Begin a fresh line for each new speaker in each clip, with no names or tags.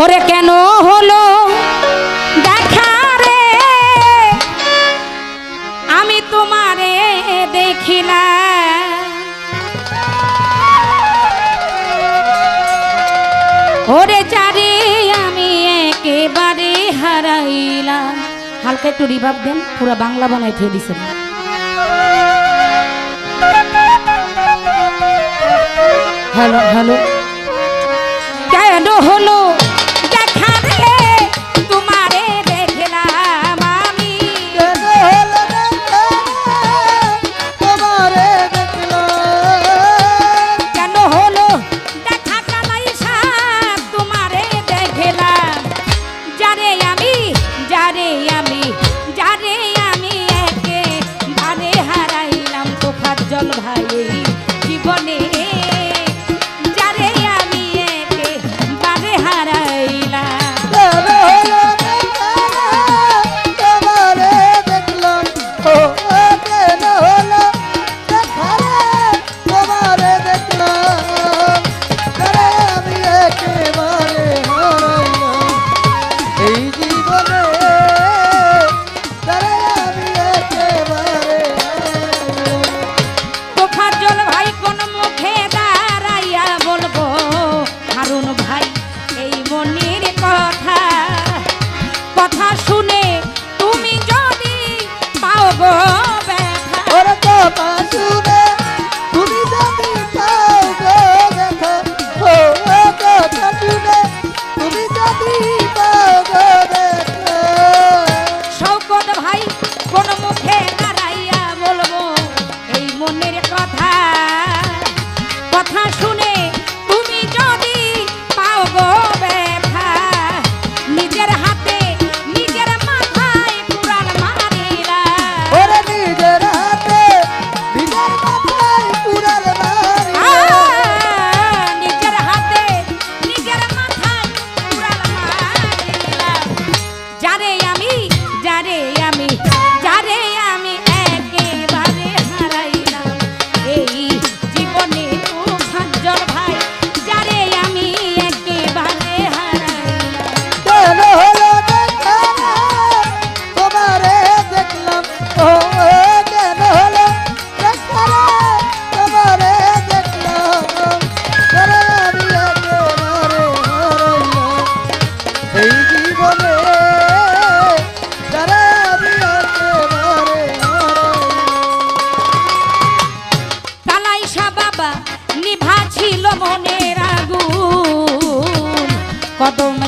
ওরে কেন হলো দেখা রে আমি তোমারে দেখিলাম ওরে যারে আমি একেবারে হারাইলাম। হালকা একটু রিভাব দেন, পুরো বাংলা বানাই থুয়ে দিছেন। হ্যালো হ্যালো কেন হলো দেখা রে তোমারে দেখলাম আমি কেন হলো দেখা কালাই সাপ তোমারে দেখলাম যারে আমি যারে আমি যারে আমি একেবারে হারাইলাম তোফাজ্জল ভাই জীবনে কদম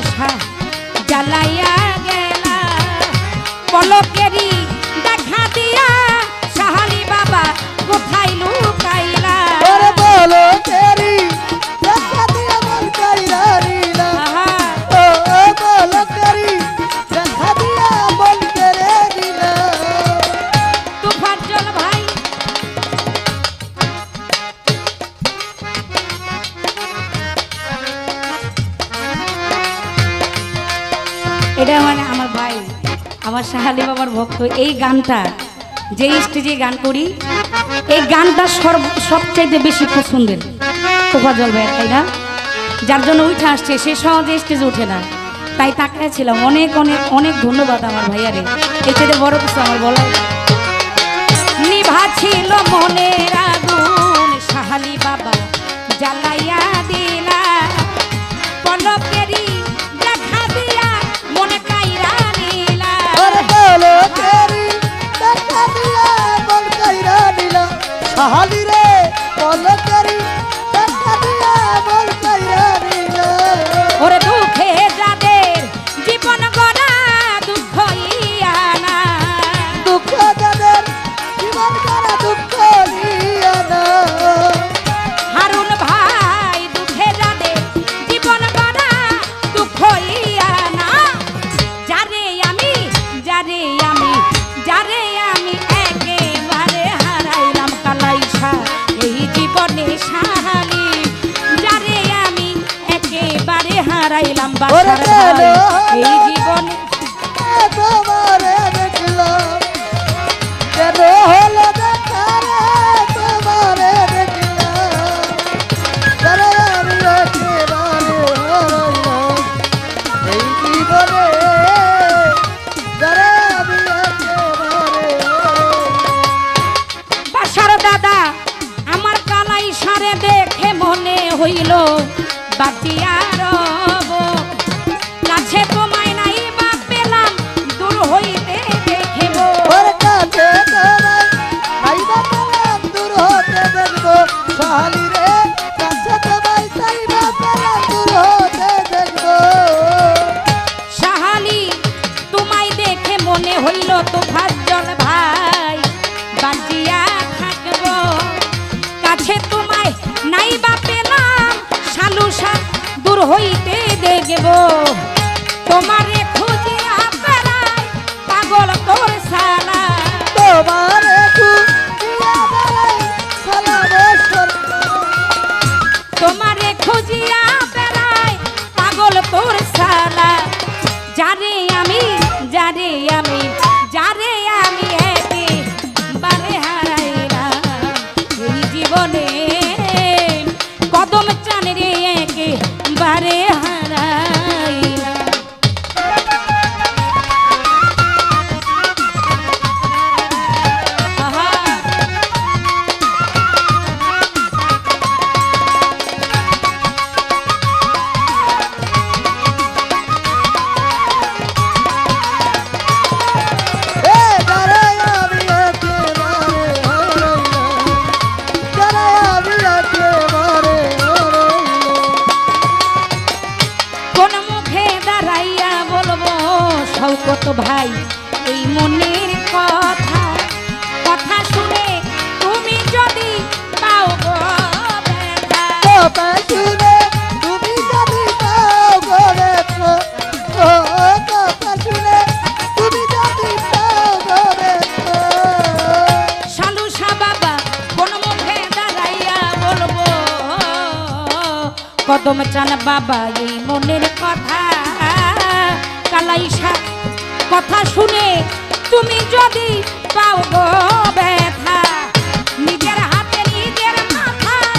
জ্বালাইয়া গেলা পলকেরি দেখা দিয়া সাহালি বাবা কোথায় লুকাইলা
পলকেরি দেখা দিয়া মন কাইরা নীলা ও পলকেরি দেখা দিয়া মন করে দিলা
তোফাজ্জল ভাই এটা মানে আমার ভাই আমার সাহালি বাবার ভক্ত। এই গানটা যে স্টেজে গান করি এই গানটা সবচাইতে বেশি পছন্দের তোফাজ্জল ভাই, তাই না? যার জন্য উঠে আসছে সে সহজে স্টেজে উঠে না, তাই তাকায় ছিলাম। অনেক অনেক অনেক ধন্যবাদ আমার ভাইয়ারে, এর চেয়ে বড় কিছু আমার বলা। নিভা ছিল মনের আগুন সাহালি বাবা জ্বালাইয়া দিলা পলকেরি দেখা দিয়া মনে কাইরা নিলা
পলকেরি দেখা দিয়া মন কাইরা দিলা সাহালি রে পলকেরি দেখা দিয়া মন কাইরা দিলা
ওরে দুঃখে যাদের জীবন গড়া দুঃখ ইয়া না
দুঃখ যাদের জীবন গড়া দুঃখ ইয়া না
হারুন ভাই দুঃখে যাদের জীবন গড়া দুঃখ ইয়া না যারে আমি যারে আমি যারে আমি একেবারে হারাইলাম কালাইসা এই জীবনে সাহালি যারে আমি একেবারে হারাইলাম বাসার ভাই এই জীবনে
তোমারে দেখলাম কেন হলো দেখা রে তোমারে দেখলাম যারে আমি একেবারে হারাইলাম
বাঁচিয়া রব কাছে তোমায় নাই বা পেলাম দূর হইতে দেখিব
ওর কাছে তোমায় নাইবা পেলাম দূর হতে দেখবো শালি রে কাছে তোমায় নাইবা পেলাম দূর হতে দেখবো
সাহালি তোমায় দেখে মনে হইল তো ভাজল ভাই বাঁচিয়া থাকব কাছে তোমায় নাই বা পেলাম সালুসা দূর হইতে দেখব তোমারে খুঁজিয়া বেড়াই পাগল তোর সালা
তোমারে খুঁজিয়া বেড়াই সালা বছর
তোমারে খুঁজিয়া বেড়াই পাগল তোর সালা যারে আমি যারে আমি যারে আমি একেবারে হারাইলাম এই জীবনে কদম চান রে একেবারে হারাইলাম আহা
এ যারে আমি একেবারে হারাইলাম যারে আমি একেবারে হারাইলাম
কোন মুখে দাঁড়াইয়া বলবো শওকত ভাই এই মনের কথা কথা শুনে তুমি যদি পাও গো ব্যথা
কথা শুনে তুমি যদি পাও গরে ও কথা শুনে তুমি যদি পাও গরে
সালুসা বাবা কোন মুখে দাঁড়াইয়া বলবো কদম চান বাবা এই মনের কথা কালাইসা কথা শুনে তুমি যদি পাও গো ব্যথা নিজের হাতে নিজের মাথায়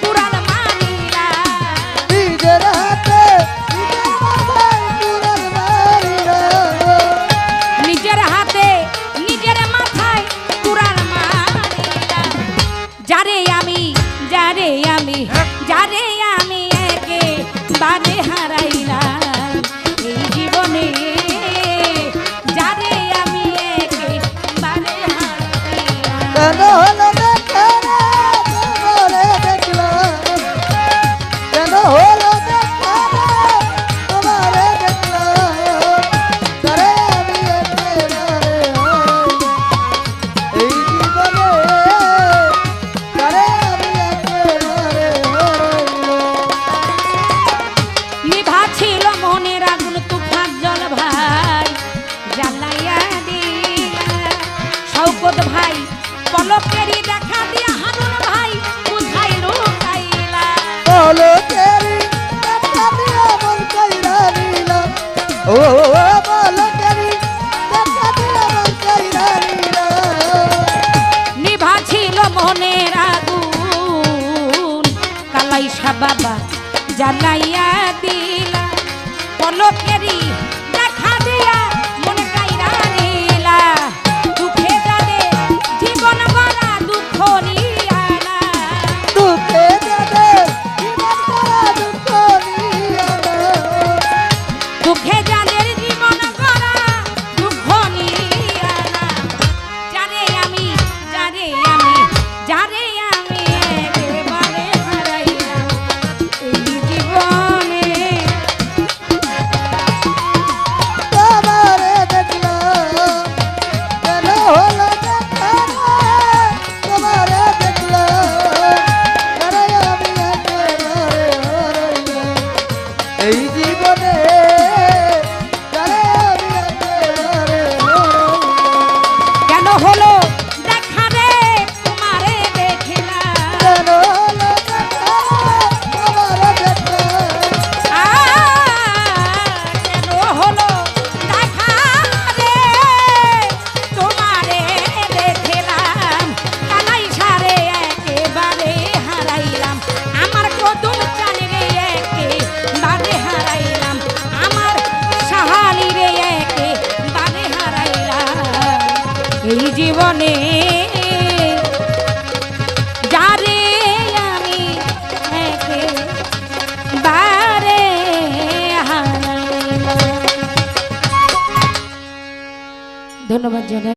কুড়াল মারিলা
নিজের হাতে নিজের মাথায় কুড়াল মারিলা
নিজের হাতে নিজের মাথায় কুড়াল মারিলা যারে আমি যারে আমি যারে আমি একেবারে হারাইলাম এই জীবনে যারে আমি একেবারে হারাইলাম
কেন হলো দেখা রে তোমারে দেখলাম কেন হলো দেখা রে তোমারে দেখলাম তারে আমি একেবারে হারাইলাম এই জীবনে তারে আমি একেবারে হারাইলাম
নিভা ছিল মনের আগুন তুফান জল ভাই জ্বালাইয়া দিলা শওকত ভাই পলকেরই দেখা দিয়া হারুন ভাই কোথায় লুকাইলা
বলো তেরি দেখা দিয়া মন কইরা নিলাম ও বলো তেরি দেখা দিয়া মন কইরা নিলাম
নিভা ছিল মনের আগুন কালাইসা বাবা জ্বালাইয়া দিলা পলকেরই দেখা দিয়া মনে কাইরা নিলা দুঃখে যাদের জীবন গড়া দুঃখ নিয়ালা
দুঃখে যাবে জীবন করা দুঃখ নিয়ালা
দুঃখে যাদের জীবন গড়া দুঃখ নিয়ালা যারে আমি যারে আমি যারে আমি একেবারে হারাইলাম এই জীবনে
তোমারে দেখলাম কেন হলো দেখা রে তোমারে দেখলাম তারে আমি একেবারে হারাইলাম এই জীবনে তারে আমি একেবারে হারাইলাম
কেন হলো দেখা রে তোমারে দেখিলাম
কেন হলো দেখা রে তোমারে দেখলাম
কেন হলো দেখা রে তোমারে দেখিলাম কালাই সারে একেবারে হারাইলাম আমার কদম চানে রে একেবারে হারাইলাম আমার সাহালি রে একেবারে হারাইলাম এই জীবনে যারে আমি একেবারে ধন্যবাদ জানাই।